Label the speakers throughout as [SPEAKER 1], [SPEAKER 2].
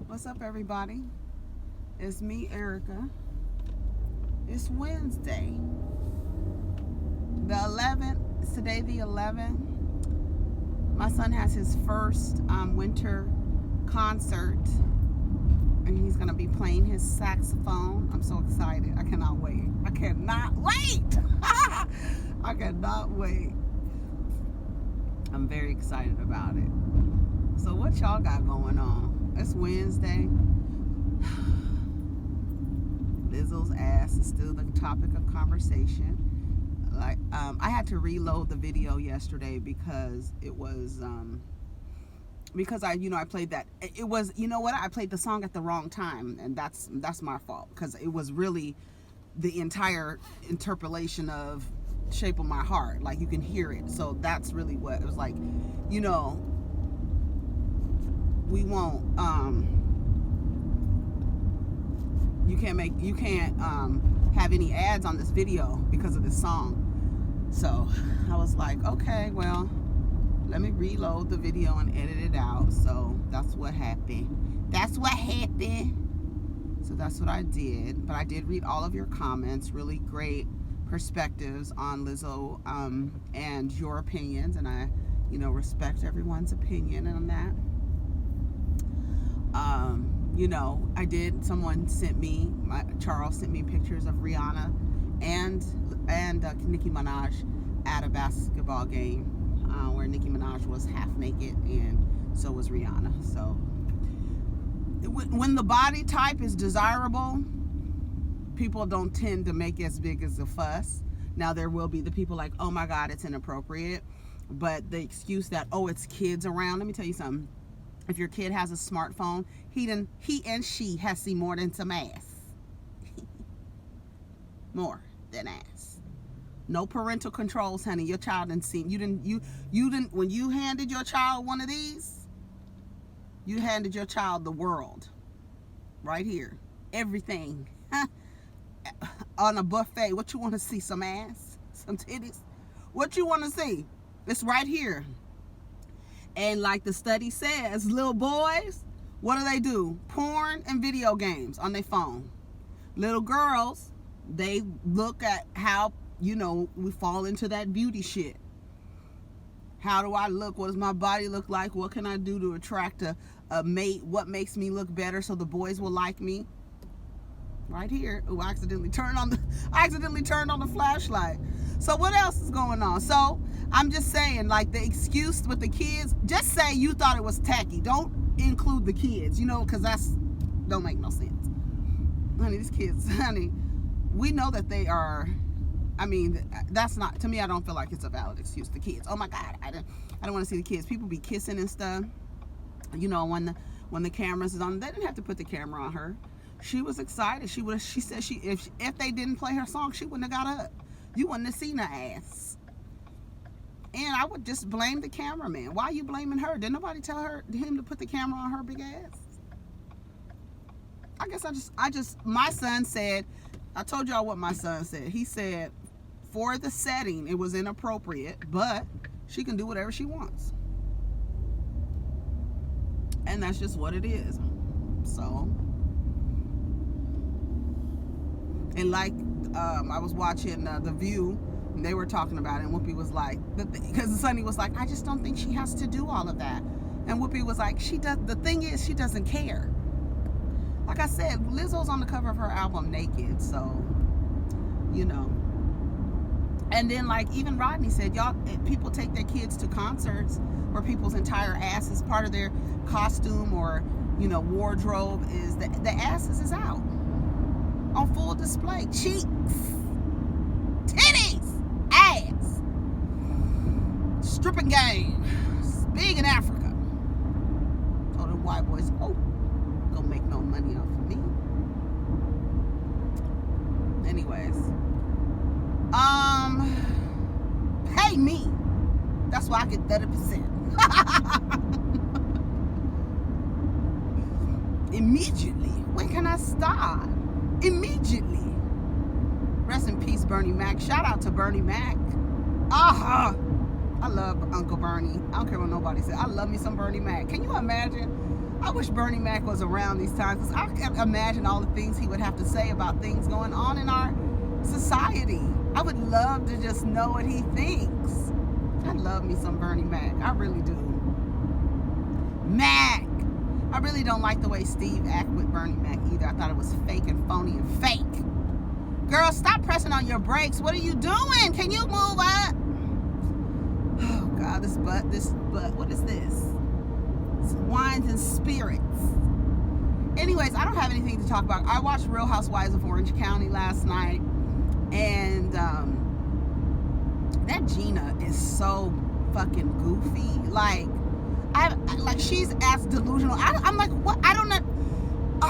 [SPEAKER 1] What's up, everybody? It's me, Erica. It's Wednesday, the 11th. It's today, the 11th. My son has his first winter concert, and he's gonna be playing his saxophone. I'm so excited. I cannot wait. I cannot wait. I'm very excited about it. So what y'all got going on? It's Wednesday. Lizzo's ass is still the topic of conversation. I had to reload the video yesterday because it was because I played that. It was, I played the song at the wrong time, and that's my fault, because it was really the entire interpolation of Shape of My Heart. Like, you can hear it. So that's really what it was like. We won't you can't have any ads on this video because of this song. So I was like, okay, well, let me reload the video and edit it out. So that's what happened. So that's what I did. But I did read all of your comments. Really great perspectives on Lizzo and your opinions, and I respect everyone's opinion on that. Charles sent me pictures of Rihanna and Nicki Minaj at a basketball game where Nicki Minaj was half naked and so was Rihanna. So when the body type is desirable, people don't tend to make as big as a fuss. Now, there will be the people like, oh my God, it's inappropriate. But the excuse that, oh, it's kids around. Let me tell you something. If your kid has a smartphone, he and she has seen more than some ass. More than ass. No parental controls, honey. Your child didn't see. You didn't. When you handed your child one of these, you handed your child the world. Right here, everything. On a buffet. What you want to see? Some ass, some titties. What you want to see? It's right here. And like the study says, little boys, what do? Porn and video games on their phone. Little girls, they look at how, we fall into that beauty shit. How do I look? What does my body look like? What can I do to attract a mate? What makes me look better so the boys will like me? Right here. Oh, I accidentally turned on the flashlight. So what else is going on? So I'm just saying, like, the excuse with the kids, just say you thought it was tacky. Don't include the kids, because that's don't make no sense. Honey, these kids, we know that they are, that's not, to me, I don't feel like it's a valid excuse. The kids, oh my God, I don't want to see the kids. People be kissing and stuff, when the cameras is on. They didn't have to put the camera on her. She was excited. She said if they didn't play her song, she wouldn't have got up. You wouldn't have seen her ass. And I would just blame the cameraman. Why are you blaming her? Didn't nobody tell him to put the camera on her big ass? I guess my son said, I told y'all what my son said. He said, for the setting, it was inappropriate, but she can do whatever she wants. And that's just what it is. So, and like, I was watching The View, and they were talking about it, and Whoopi was like, because Sonny was like, I just don't think she has to do all of that. And Whoopi was like, the thing is, she doesn't care. Like I said, Lizzo's on the cover of her album naked, so, And then, like, even Rodney said, people take their kids to concerts where people's entire ass is part of their costume or, wardrobe is, the asses is out. On full display. Cheeks. Titties. Ass. Stripping game. It's big in Africa. Told the white boys, oh, don't make no money off of me. Anyways. Pay me. That's why I get 30%. Immediately. When can I start? Immediately. Rest in peace, Bernie Mac. Shout out to Bernie Mac. I love Uncle Bernie. I don't care what nobody says. I love me some Bernie Mac. Can you imagine I wish Bernie Mac was around these times, because I can imagine all the things he would have to say about things going on in our society. I would love to just know what he thinks. I love me some Bernie Mac. I really do. Mac. I really don't like the way Steve acted with Bernie Mac either. I thought it was fake and phony and fake. Girl, stop pressing on your brakes. What are you doing? Can you move up? Oh, God, this butt. What is this? It's wines and spirits. Anyways, I don't have anything to talk about. I watched Real Housewives of Orange County last night, and that Gina is so fucking goofy. Like she's as delusional. I'm like, what? I don't know.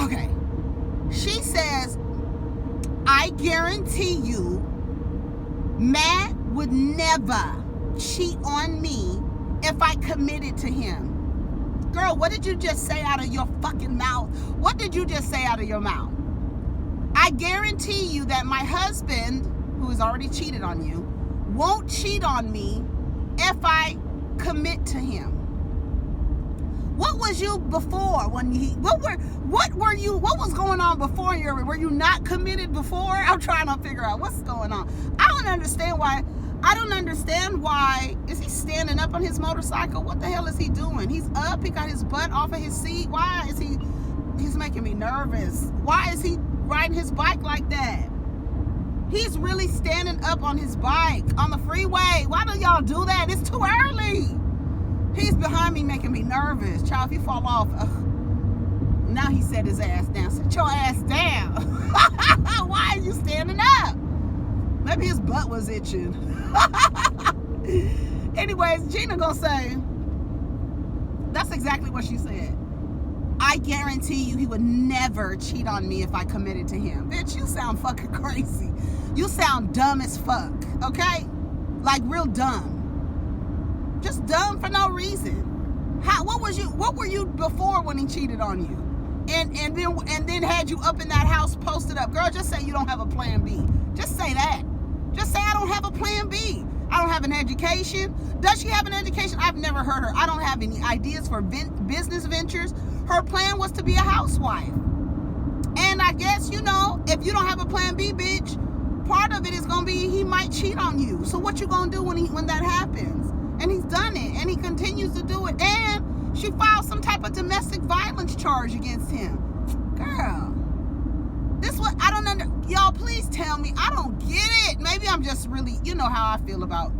[SPEAKER 1] Okay. She says, I guarantee you, Matt would never cheat on me if I committed to him. Girl, what did you just say out of your fucking mouth? What did you just say out of your mouth? I guarantee you that my husband, who has already cheated on you, won't cheat on me if I commit to him. What was you before when what was going on before? Were you not committed before? I'm trying to figure out what's going on. I don't understand why. Is he standing up on his motorcycle? What the hell is he doing? He's up. He got his butt off of his seat. Why is he's making me nervous. Why is he riding his bike like that? He's really standing up on his bike on the freeway. Why do y'all do that? It's too early. He's behind me making me nervous. Child, if you fall off, now he set his ass down. Sit your ass down. Why are you standing up? Maybe his butt was itching. Anyways, Gina gonna say, that's exactly what she said. I guarantee you he would never cheat on me if I committed to him. Bitch, you sound fucking crazy. You sound dumb as fuck, okay? Like real dumb. Just dumb for no reason. What were you before when he cheated on you? And then had you up in that house posted up. Girl, just say you don't have a plan B. Just say that. Just say I don't have a plan B. I don't have an education. Does she have an education? I've never heard her. I don't have any ideas for business ventures. Her plan was to be a housewife. And I guess, if you don't have a plan B, bitch, part of it is going to be he might cheat on you. So what you going to do when that happens? And he's done it. And he continues to do it. And she filed some type of domestic violence charge against him. Girl. This what I don't y'all please tell me. I don't get it. Maybe I'm just really, how I feel about.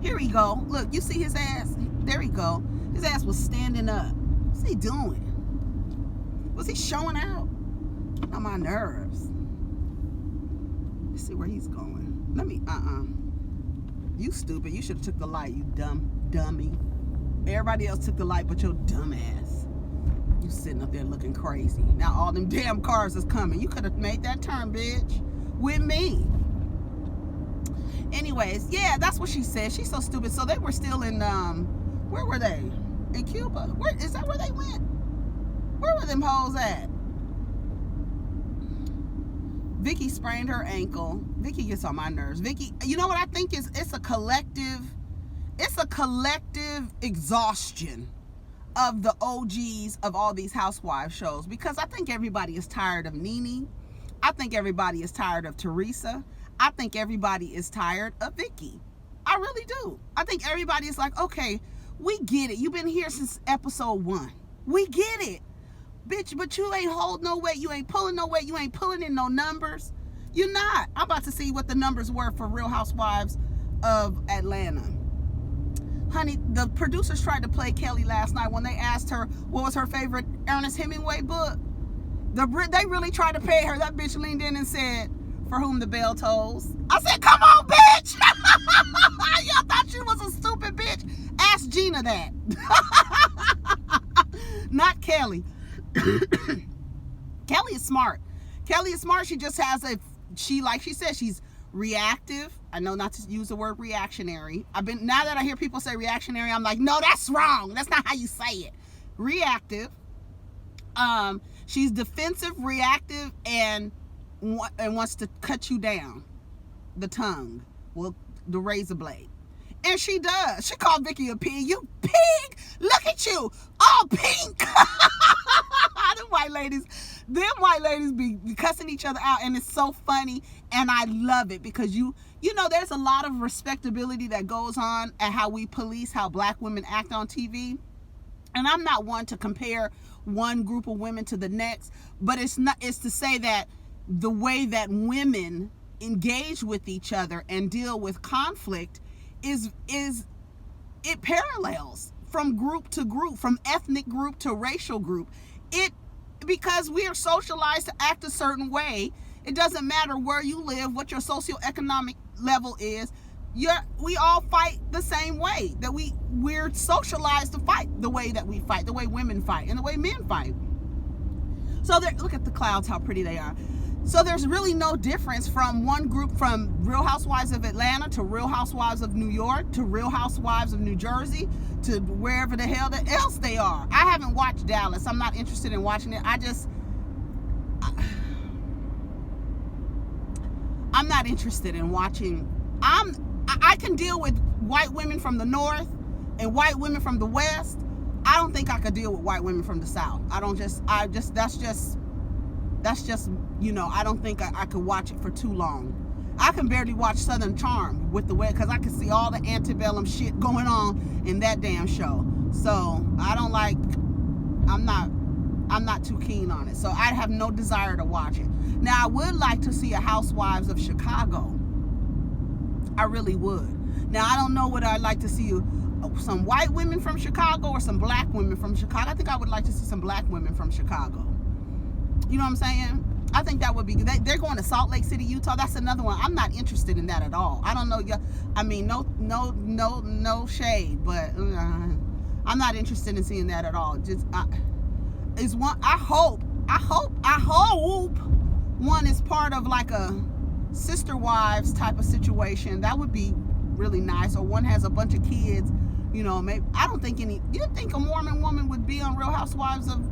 [SPEAKER 1] Here we go. Look, you see his ass? There we go. His ass was standing up. What's he doing? Was he showing out? On my nerves. Let's see where he's going. Let me, You stupid. You should have took the light, you dummy. Everybody else took the light but your dumb ass. You sitting up there looking crazy. Now all them damn cars is coming. You could have made that turn, bitch, with me. Anyways, yeah, that's what she said. She's so stupid. So they were still in, where were they? In Cuba. Is that where they went? Where were them hoes at? Vicky sprained her ankle. Vicky gets on my nerves. Vicky, you know what I think is? It's a collective exhaustion of the OGs of all these housewives shows, because I think everybody is tired of Nene. I think everybody is tired of Teresa. I think everybody is tired of Vicky. I really do. I think everybody is like, okay, we get it. You've been here since episode 1. We get it. Bitch, but you ain't holding no weight. You ain't pulling no weight. You ain't pulling in no numbers. You're not. I'm about to see what the numbers were for Real Housewives of Atlanta. Honey, the producers tried to play Kelly last night when they asked her what was her favorite Ernest Hemingway book. They really tried to pay her. That bitch leaned in and said, For Whom the Bell Tolls. I said, come on, bitch. Y'all thought she was a stupid bitch. Ask Gina that. Not Kelly. Kelly is smart. She just has like she said, she's reactive. I know not to use the word reactionary. Now that I hear people say reactionary, I'm like, no, that's wrong. That's not how you say it. Reactive. She's defensive, reactive, and wants to cut you down. The tongue. Well, the razor blade. And she does. She called Vicky a pig. You pig! Look at you! All all pink. Them white ladies be cussing each other out, and it's so funny, and I love it because you know there's a lot of respectability that goes on at how we police how black women act on TV. And I'm not one to compare one group of women to the next, but it's to say that the way that women engage with each other and deal with conflict is it parallels from group to group, from ethnic group to racial group. Because we are socialized to act a certain way. It doesn't matter where you live, what your socioeconomic level is. We all fight the same way. That we're socialized to fight the way that we fight, the way women fight, and the way men fight. So look at the clouds, how pretty they are. So there's really no difference from one group, from Real Housewives of Atlanta to Real Housewives of New York to Real Housewives of New Jersey to wherever the hell else they are. I haven't watched Dallas. I'm not interested in watching it. I'm not interested in watching. I can deal with white women from the north and white women from the west. I don't think I could deal with white women from the south. That's just, I don't think I could watch it for too long. I can barely watch Southern Charm with the way, because I can see all the antebellum shit going on in that damn show. So I'm not too keen on it. So I have no desire to watch it. Now I would like to see a Housewives of Chicago. I really would. Now I don't know whether I'd like to see some white women from Chicago or some black women from Chicago. I think I would like to see some black women from Chicago. You know what I'm saying? I think that would be good. They're going to Salt Lake City, Utah. That's another one. I'm not interested in that at all. I don't know. I mean, no shade, but I'm not interested in seeing that at all. Is one. I hope one is part of like a Sister Wives type of situation. That would be really nice. Or one has a bunch of kids. Maybe I don't think any. You think a Mormon woman would be on Real Housewives of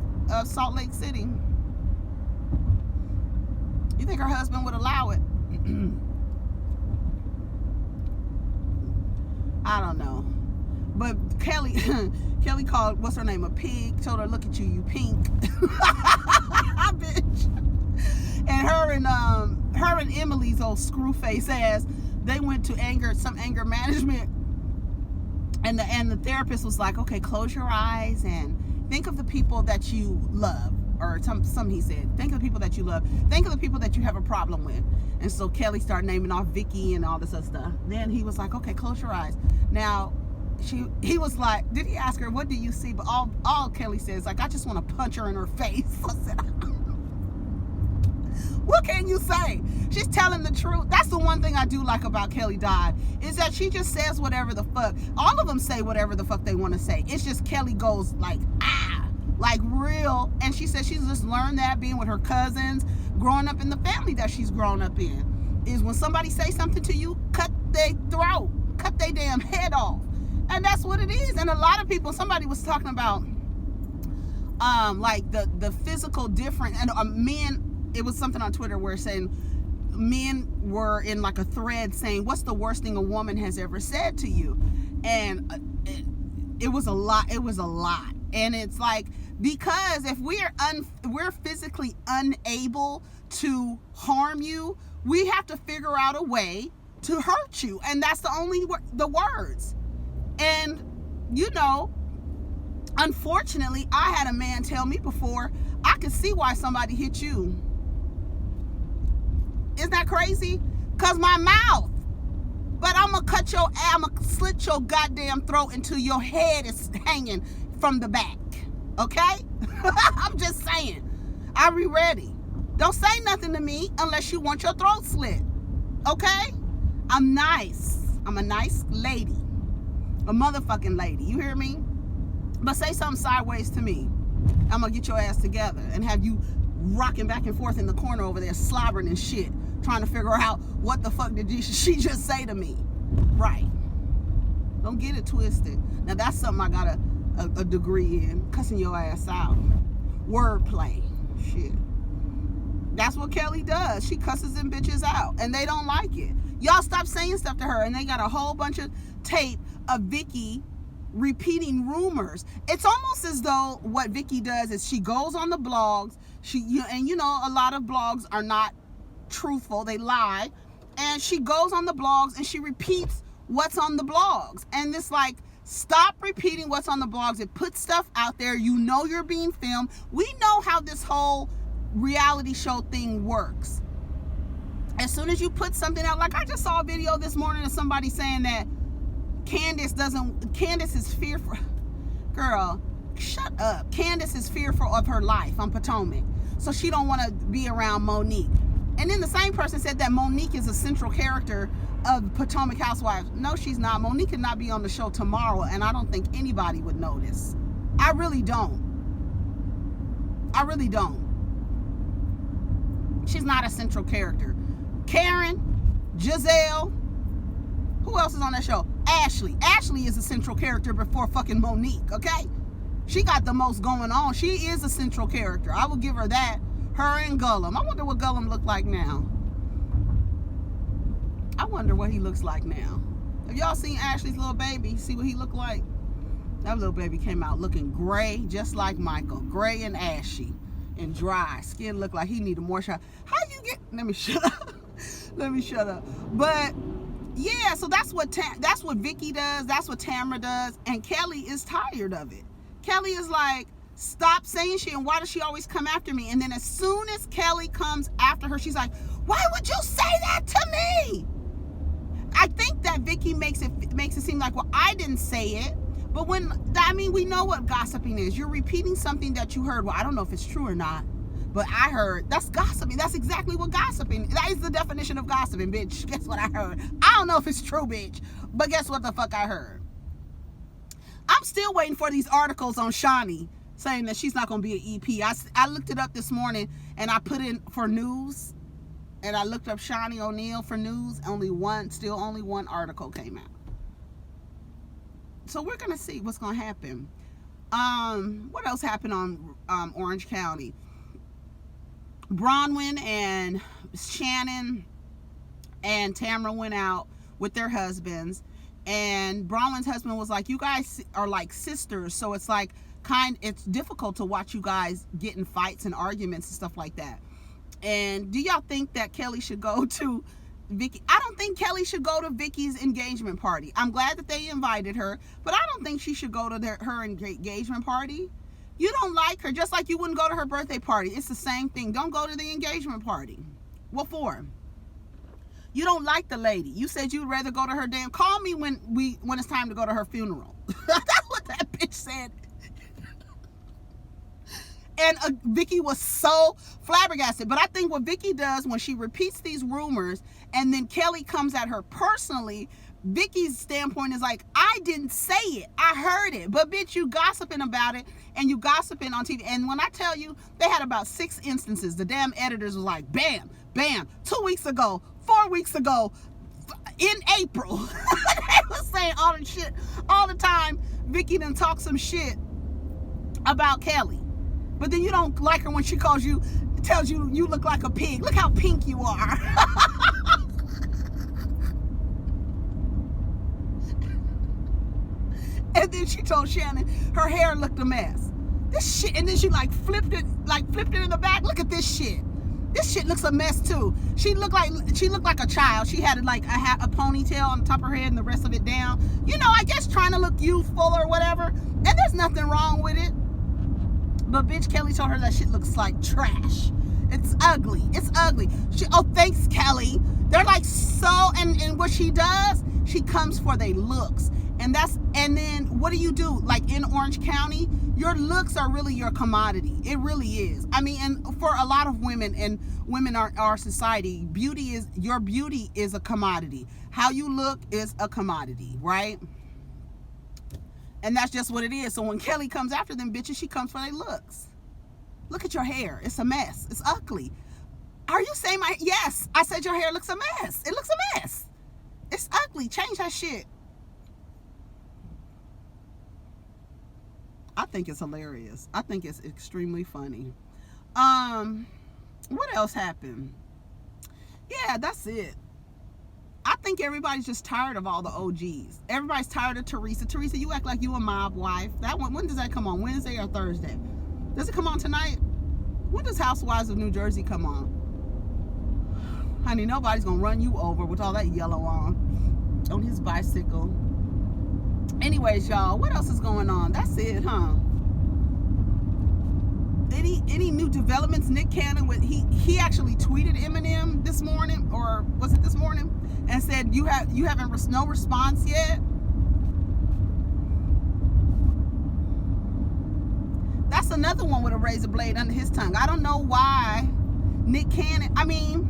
[SPEAKER 1] Salt Lake City? You think her husband would allow it? I don't know. But Kelly called, what's her name, a pig. Told her, look at you, you pink. Bitch. And her and Emily's old screw face ass, they went to some anger management. And the therapist was like, okay, close your eyes and think of the people that you love. Or some he said, think of the people that you love. Think of the people that you have a problem with. And so Kelly started naming off Vicky and all this other stuff. Then he was like, okay, close your eyes. Now, he was like, did he ask her, what do you see? But all Kelly says, like, I just want to punch her in her face. I said, what can you say? She's telling the truth. That's the one thing I do like about Kelly Dodd, is that she just says whatever the fuck. All of them say whatever the fuck they want to say. It's just Kelly goes like real. And she says she's just learned that being with her cousins, growing up in the family that she's grown up in, is when somebody say something to you, cut their throat, cut their damn head off. And that's what it is. And a lot of people, somebody was talking about like the physical difference, and men, it was something on Twitter where saying men were in like a thread saying, what's the worst thing a woman has ever said to you? And it was a lot. And it's like, because if we're physically unable to harm you, we have to figure out a way to hurt you. And that's the words. And, unfortunately, I had a man tell me before, I could see why somebody hit you. Isn't that crazy? Because my mouth. But I'm going to slit your goddamn throat until your head is hanging from the back. Okay? I'm just saying. I'll be ready. Don't say nothing to me unless you want your throat slit. Okay? I'm nice. I'm a nice lady. A motherfucking lady. You hear me? But say something sideways to me. I'm going to get your ass together and have you rocking back and forth in the corner over there slobbering and shit, trying to figure out what the fuck did she just say to me. Right. Don't get it twisted. Now that's something I got a degree in, cussing your ass out. Wordplay. Shit. That's what Kelly does. She cusses them bitches out, and they don't like it. Y'all stop saying stuff to her, and they got a whole bunch of tape of Vicky repeating rumors. It's almost as though what Vicky does is she goes on the blogs. And a lot of blogs are not truthful, they lie, and she goes on the blogs and she repeats what's on the blogs. And it's like, stop repeating what's on the blogs. It puts stuff out there. You're being filmed. We know how this whole reality show thing works. As soon as you put something out, like I just saw a video this morning of somebody saying that Candace is fearful. Girl, shut up. Candace is fearful of her life on Potomac, so she don't want to be around Monique. And then the same person said that Monique is a central character of Potomac Housewives. No, she's not. Monique could not be on the show tomorrow, and I don't think anybody would notice. I really don't. She's not a central character. Karen, Giselle, who else is on that show? Ashley. Ashley is a central character before fucking Monique, okay? She got the most going on. She is a central character. I will give her that. Her and Gullum. I wonder what Gullum look like now. I wonder what he looks like now. Have y'all seen Ashley's little baby? See what he looked like? That little baby came out looking gray, just like Michael. Gray and ashy and dry. Skin looked like he needed more shot. How you get... Let me shut up. But... yeah, so that's what Vicky does. That's what Tamra does. And Kelly is tired of it. Kelly is like, stop saying shit. And why does she always come after me? And then as soon as Kelly comes after her, she's like, why would you say that to me? I think that Vicky makes it seem like, well, I didn't say it. But we know what gossiping is. You're repeating something that you heard. Well, I don't know if it's true or not, but I heard. That's gossiping. That's exactly what gossiping. That is the definition of gossiping, bitch. Guess what I heard? I don't know if it's true, bitch, but guess what the fuck I heard? I'm still waiting for these articles on Shani saying that she's not going to be an EP. I looked it up this morning and I put in for news, and I looked up Shani O'Neal for news. Only one article came out. So we're going to see what's going to happen. What else happened on Orange County? Bronwyn and Shannon and Tamra went out with their husbands, and Bronwyn's husband was like, you guys are like sisters, so it's like it's difficult to watch you guys get in fights and arguments and stuff like that. And do y'all think that Kelly should go to Vicky? I don't think Kelly should go to Vicky's engagement party. I'm glad that they invited her, but I don't think she should go to her engagement party. You don't like her, just like you wouldn't go to her birthday party. It's the same thing. Don't go to the engagement party. What for? You don't like the lady. You said you'd rather go to her damn... Call me when it's time to go to her funeral. That's what that bitch said. And Vicky was so flabbergasted. But I think what Vicky does when she repeats these rumors and then Kelly comes at her personally, Vicky's standpoint is like, I didn't say it. I heard it. But bitch, you gossiping about it, and you gossiping on TV. And when I tell you, they had about 6 instances. The damn editors was like, bam, bam, 2 weeks ago, 4 weeks ago, in April. They was saying all the shit all the time. Vicky done talk some shit about Kelly. But then you don't like her when she tells you you look like a pig. Look how pink you are. And then she told Shannon her hair looked a mess. This shit, and then she flipped it in the back. Look at this shit. This shit looks a mess too. She looked like a child. She had a ponytail on the top of her head and the rest of it down. I guess trying to look youthful or whatever. And there's nothing wrong with it. But bitch, Kelly told her that shit looks like trash. It's ugly. It's ugly. Thanks, Kelly. They're like and what she does, she comes for their looks. And then what do you do? Like in Orange County, your looks are really your commodity. It really is. I mean, and for a lot of women, and women are our society, your beauty is a commodity. How you look is a commodity, right? And that's just what it is. So when Kelly comes after them bitches, she comes for their looks. Look at your hair. It's a mess. It's ugly. Are you saying yes, I said your hair looks a mess. It looks a mess. It's ugly. Change that shit. I think it's hilarious. I think it's extremely funny. What else happened? Yeah, that's it. I think everybody's just tired of all the OGs. Everybody's tired of Teresa. Teresa, you act like you a mob wife. That one, when does that come on? Wednesday or Thursday? Does it come on tonight? When does Housewives of New Jersey come on? Honey, nobody's gonna run you over with all that yellow on his bicycle. Anyways, y'all, what else is going on? That's it, huh? Any new developments? Nick Cannon, he actually tweeted Eminem this morning, or was it this morning, and said you haven't no response yet. That's another one with a razor blade under his tongue. I don't know why Nick Cannon. I mean,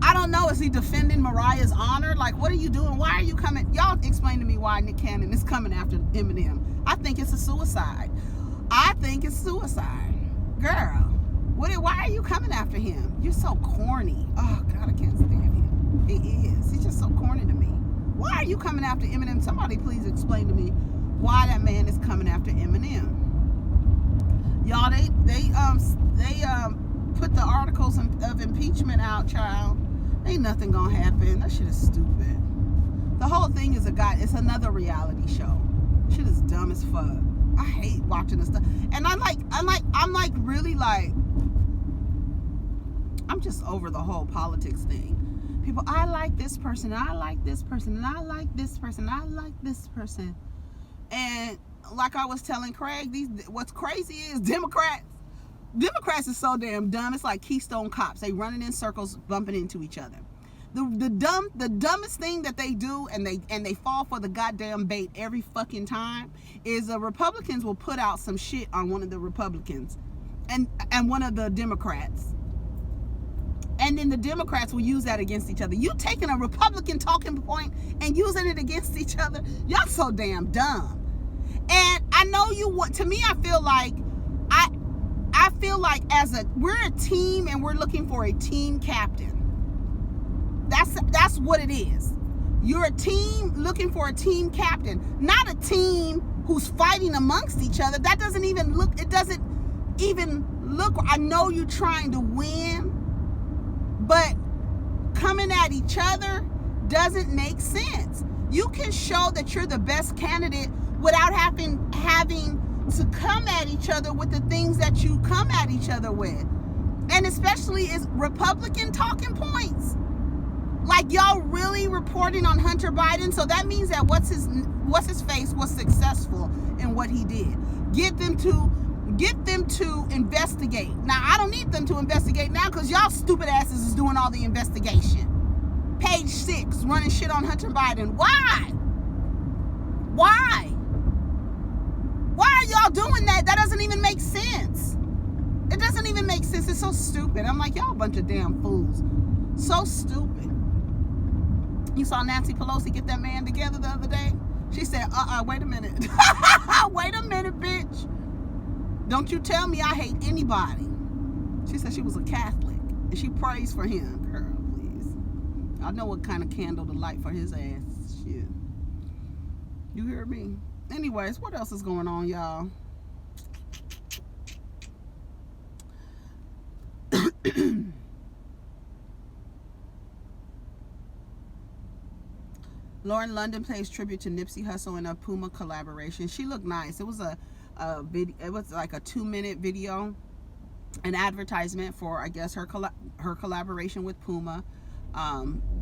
[SPEAKER 1] I don't know. Is he defending Mariah's honor? Like, what are you doing? Why are you coming? Y'all explain to me why Nick Cannon is coming after Eminem. I think it's a suicide. I think it's suicide. Girl, why are you coming after him? You're so corny. Oh, God, I can't stand him. He is. He's just so corny to me. Why are you coming after Eminem? Somebody please explain to me why that man is coming after Eminem. Y'all, they put the articles of impeachment out, child. Ain't nothing gonna happen. That shit is stupid. The whole thing is it's another reality show. Shit is dumb as fuck. I hate watching this stuff. And I'm really like, I'm just over the whole politics thing. People, I like this person, and I like this person, and I like this person, and I like this person. And like I was telling Craig, what's crazy is Democrats is so damn dumb. It's like Keystone Cops. They running in circles, bumping into each other. The dumbest thing that they do, and they fall for the goddamn bait every fucking time, is the Republicans will put out some shit on one of the Republicans and one of the Democrats. And then the Democrats will use that against each other. You taking a Republican talking point and using it against each other? Y'all so damn dumb. And I know you want, to me, I feel like we're a team, and we're looking for a team captain. That's what it is. You're a team looking for a team captain, not a team who's fighting amongst each other. That doesn't even look, I know you're trying to win, but coming at each other doesn't make sense. You can show that you're the best candidate without having to come at each other with the things that you come at each other with. And especially is Republican talking points. Like, y'all really reporting on Hunter Biden, so that means that what's his face was successful in what he did. Get them to investigate. Now, I don't need them to investigate now, because y'all stupid asses is doing all the investigation. Page 6 running shit on Hunter Biden. Why are y'all doing that? That doesn't even make sense. It doesn't even make sense. It's so stupid. I'm like, y'all a bunch of damn fools. So stupid. You saw Nancy Pelosi get that man together the other day? She said, wait a minute. Wait a minute, bitch. Don't you tell me I hate anybody. She said she was a Catholic, and she prays for him. Girl, please. I know what kind of candle to light for his ass. Shit. You hear me? Anyways, what else is going on, y'all? Lauren London pays tribute to Nipsey Hussle in a Puma collaboration. She looked nice. It was a video. It was like a 2-minute video, an advertisement for, I guess, her collaboration with Puma.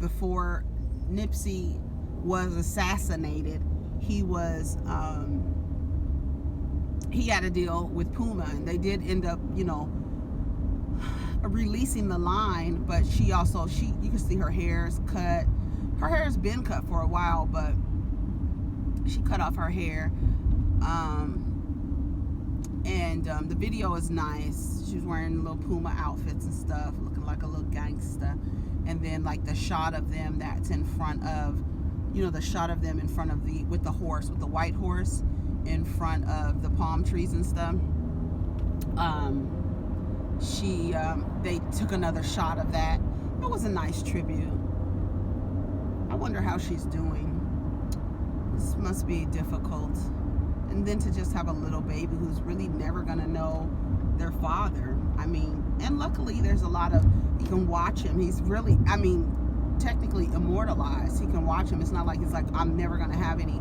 [SPEAKER 1] Before Nipsey was assassinated, he had a deal with Puma, and they did end up, releasing the line. But you can see her hair's cut. Her hair has been cut for a while, but she cut off her hair. The video is nice. She's wearing little Puma outfits and stuff, looking like a little gangster. And then like the shot of them that's in front of, the shot of them in front of with the white horse in front of the palm trees and stuff. They took another shot of that. It was a nice tribute. I wonder how she's doing. This must be difficult. And then to just have a little baby who's really never gonna know their father. I mean, and luckily there's a lot of, you can watch him. He's really, technically immortalized. He can watch him. It's not like he's like, I'm never going to have any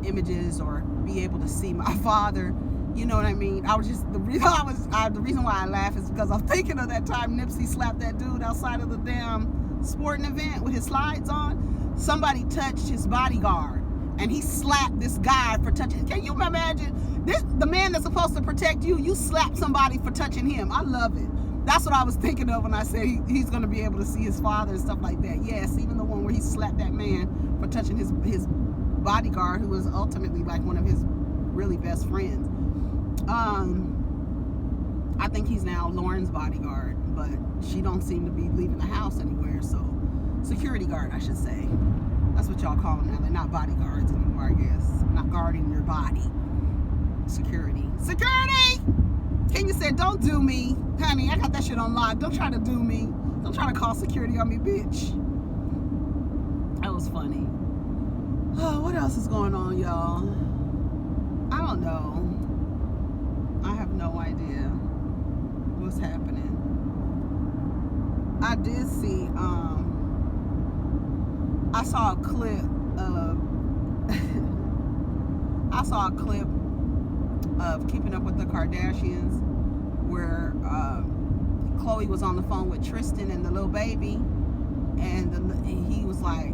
[SPEAKER 1] images or be able to see my father. You know what I mean? I was just, the reason why I laugh is because I'm thinking of that time Nipsey slapped that dude outside of the damn sporting event with his slides on. Somebody touched his bodyguard and he slapped this guy for touching. Can you imagine this? The man that's supposed to protect you, you slap somebody for touching him. I love it. That's what I was thinking of when I said he's going to be able to see his father and stuff like that. Yes, even the one where he slapped that man for touching his bodyguard, who was ultimately like one of his really best friends. I think he's now Lauren's bodyguard, but she don't seem to be leaving the house anywhere. So, security guard, I should say. That's what y'all call them now. They're not bodyguards anymore, I guess. Not guarding your body. Security. Security! Kenya said, don't do me. Honey, I got that shit on lock. Don't try to do me. Don't try to call security on me, bitch. That was funny. Oh, what else is going on, y'all? I don't know. I have no idea what's happening. I did see, I saw a clip of Keeping Up with the Kardashians where Khloe was on the phone with Tristan and the little baby, and he was like,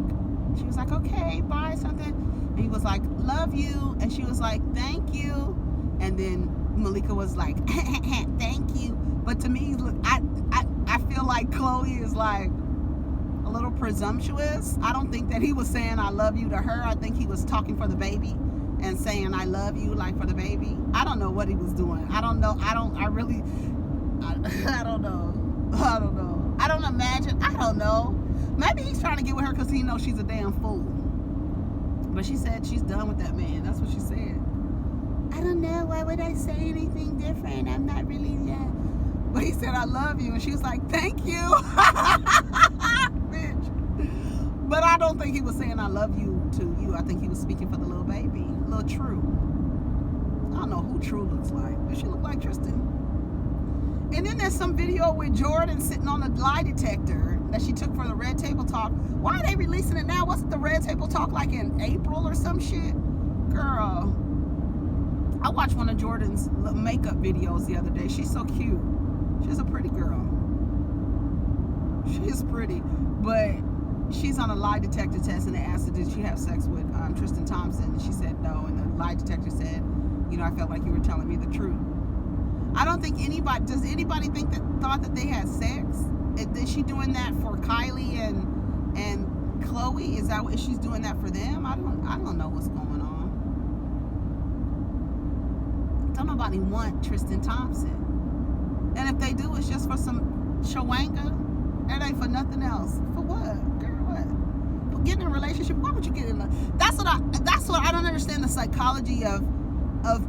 [SPEAKER 1] she was like, okay, bye, something. And he was like, love you. And she was like, thank you. And then Malika was like, thank you. But to me, I feel like Khloe is like a little presumptuous. I don't think that he was saying I love you to her. I think he was talking for the baby and saying I love you like for the baby. I don't know what he was doing. I don't know. I don't know. I don't imagine. I don't know. Maybe he's trying to get with her because he knows she's a damn fool. But she said she's done with that man. That's what she said. I don't know. Why would I say anything different? I'm not really that. But he said, I love you. And she was like, thank you. Bitch. But I don't think he was saying I love you to you. I think he was speaking for the little baby. Little True. I don't know who True looks like. Does she look like Tristan? And then there's some video with Jordan sitting on a lie detector that she took for the Red Table Talk. Why are they releasing it now? Wasn't the Red Table Talk like in April or some shit? Girl. I watched one of Jordan's makeup videos the other day. She's so cute. She's a pretty girl. She is pretty. But she's on a lie detector test, and they asked her, did she have sex with Tristan Thompson? And she said no. And the lie detector said, you know, I felt like you were telling me the truth. I don't think anybody, does anybody thought that they had sex? Is she doing that for Kylie and Khloe? Is she's doing that for them? I don't know what's going on. Don't nobody want Tristan Thompson. And if they do, it's just for some shawanga. It ain't for nothing else. For what? Girl, what? For getting in a relationship? Why would you get in a... That's what I don't understand, the psychology of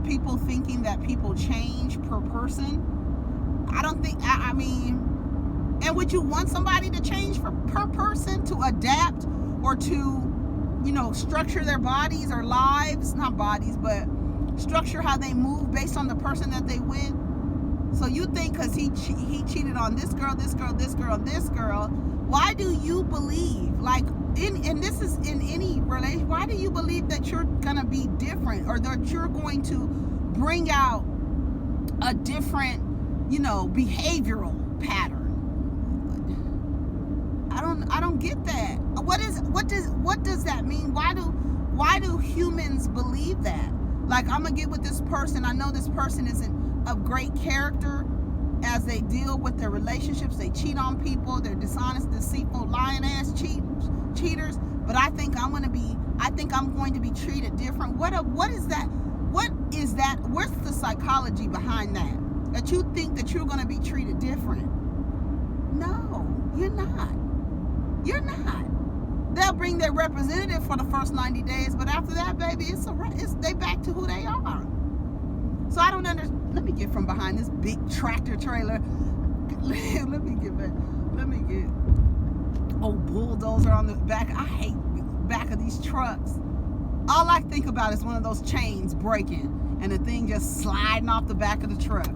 [SPEAKER 1] people thinking that people change per person. I don't think, I mean, and would you want somebody to change per person, to adapt or to, you know, structure their bodies or lives, not bodies, but structure how they move based on the person that they with? So you think because he cheated on this girl, why do you believe, like, and this is in any relation, why do you believe that you're gonna be different, or that you're going to bring out a different, you know, behavioral pattern? I don't get that. What does that mean? Why do humans believe that? Like, I'm gonna get with this person, I know this person isn't of great character as they deal with their relationships, they cheat on people, they're dishonest, deceitful, lying ass cheaters, but I think I'm going to be treated different. What is that? What's the psychology behind that you think that you're going to be treated different? No, you're not. They'll bring their representative for the first 90 days, but after that, baby, they back to who they are. So I don't understand. Let me get from behind this big tractor trailer. Let me get. Oh, bulldozer on the back. I hate the back of these trucks. All I think about is one of those chains breaking and the thing just sliding off the back of the truck.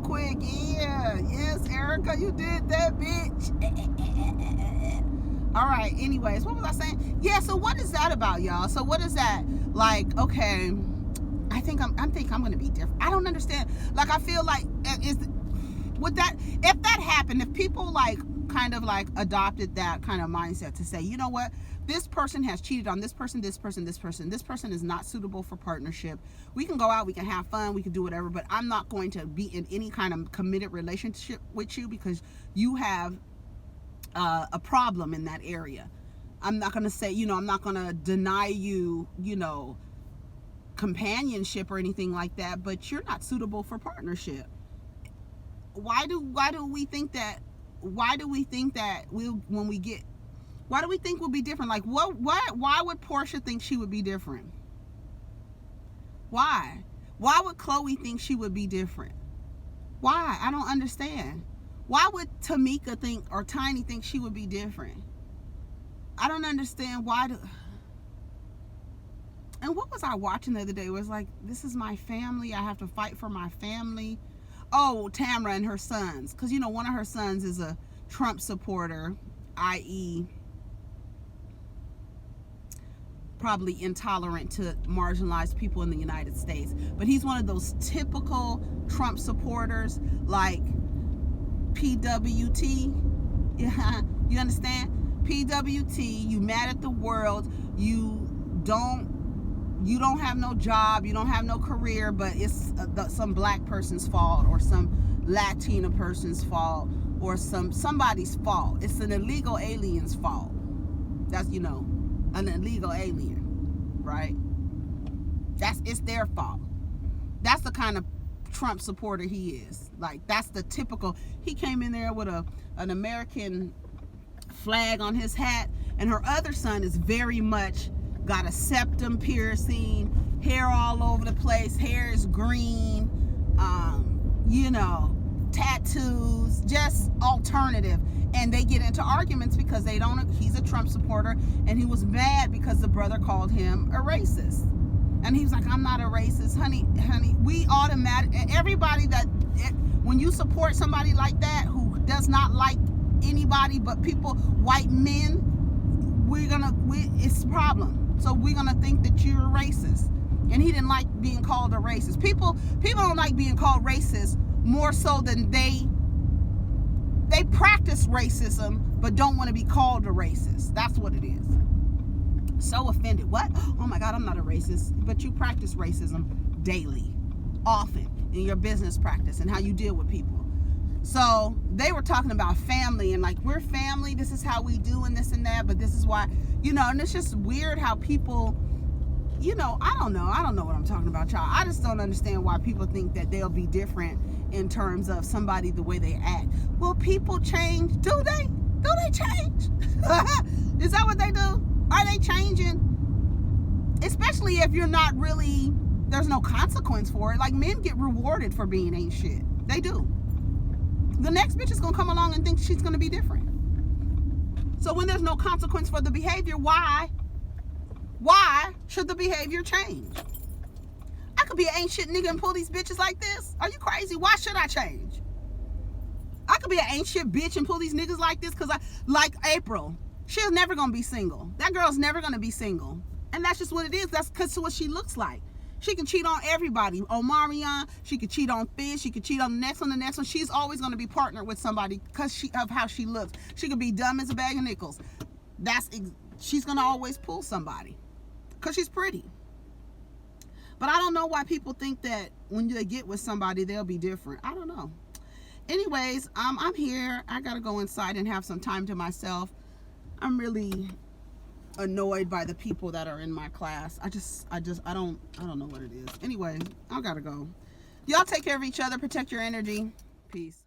[SPEAKER 1] quick. Yeah. Yes, Erica, you did that, bitch. All right. Anyways, what was I saying? Yeah. So what is that about, y'all? So what is that? Like, okay, I think I'm going to be different. I don't understand. Like, I feel like would that, if that happened, if people like kind of like adopted that kind of mindset to say, you know what, this person has cheated on this person is not suitable for partnership. We can go out, we can have fun, we can do whatever, but I'm not going to be in any kind of committed relationship with you because you have a problem in that area. I'm not going to say, I'm not going to deny you, companionship or anything like that, but you're not suitable for partnership. Why do we think that? Why do we think we'll be different? Like, why would Portia think she would be different? Why would Chloe think she would be different? Why? I don't understand. Why would Tamika think, or Tiny think she would be different? I don't understand why. And what was I watching the other day? It was like, this is my family. I have to fight for my family. Oh, Tamra and her sons. Because, one of her sons is a Trump supporter, i.e. probably intolerant to marginalized people in the United States. But he's one of those typical Trump supporters, like PWT. Yeah, you understand? PWT, you mad at the world, you don't have no job, you don't have no career, but it's some black person's fault or some Latina person's fault or somebody's fault. It's an illegal alien's fault. That's, an illegal alien, right? It's their fault. That's the kind of Trump supporter he is. Like, that's the typical. He came in there with an American flag on his hat, and her other son is very much got a septum piercing, hair all over the place, hair is green, tattoos, just alternative. And they get into arguments because he's a Trump supporter, and he was mad because the brother called him a racist. And he was like, I'm not a racist, honey, we everybody when you support somebody like that who does not like anybody but people, white men, it's a problem. So we're gonna think that you're a racist. And he didn't like being called a racist. People don't like being called racist more so than they practice racism but don't want to be called a racist. That's what it is. So offended. What? Oh my God, I'm not a racist. But you practice racism daily, often, in your business practice and how you deal with people. So they were talking about family and like, we're family, this is how we do and this and that, but this is why, and it's just weird how people, I don't know what I'm talking about, y'all. I just don't understand why people think that they'll be different in terms of somebody, the way they act. Will people change? Do they? Do they change? Is that what they do? Are they changing? Especially if you're not really, there's no consequence for it. Like, men get rewarded for being ain't shit. They do. The next bitch is going to come along and think she's going to be different. So when there's no consequence for the behavior, why should the behavior change? I could be an ain't shit nigga and pull these bitches like this. Are you crazy? Why should I change? I could be an ain't shit bitch and pull these niggas like this because like April, she's never going to be single. That girl's never going to be single. And that's just what it is. That's because of what she looks like. She can cheat on everybody. Omarion, she could cheat on Fizz, she could cheat on the next one. She's always going to be partnered with somebody because of how she looks. She could be dumb as a bag of nickels. She's going to always pull somebody because she's pretty. But I don't know why people think that when they get with somebody, they'll be different. I don't know. Anyways, I'm here. I got to go inside and have some time to myself. I'm really annoyed by the people that are in my class. I don't know what it is. Anyway, I gotta go. Y'all take care of each other, protect your energy. Peace.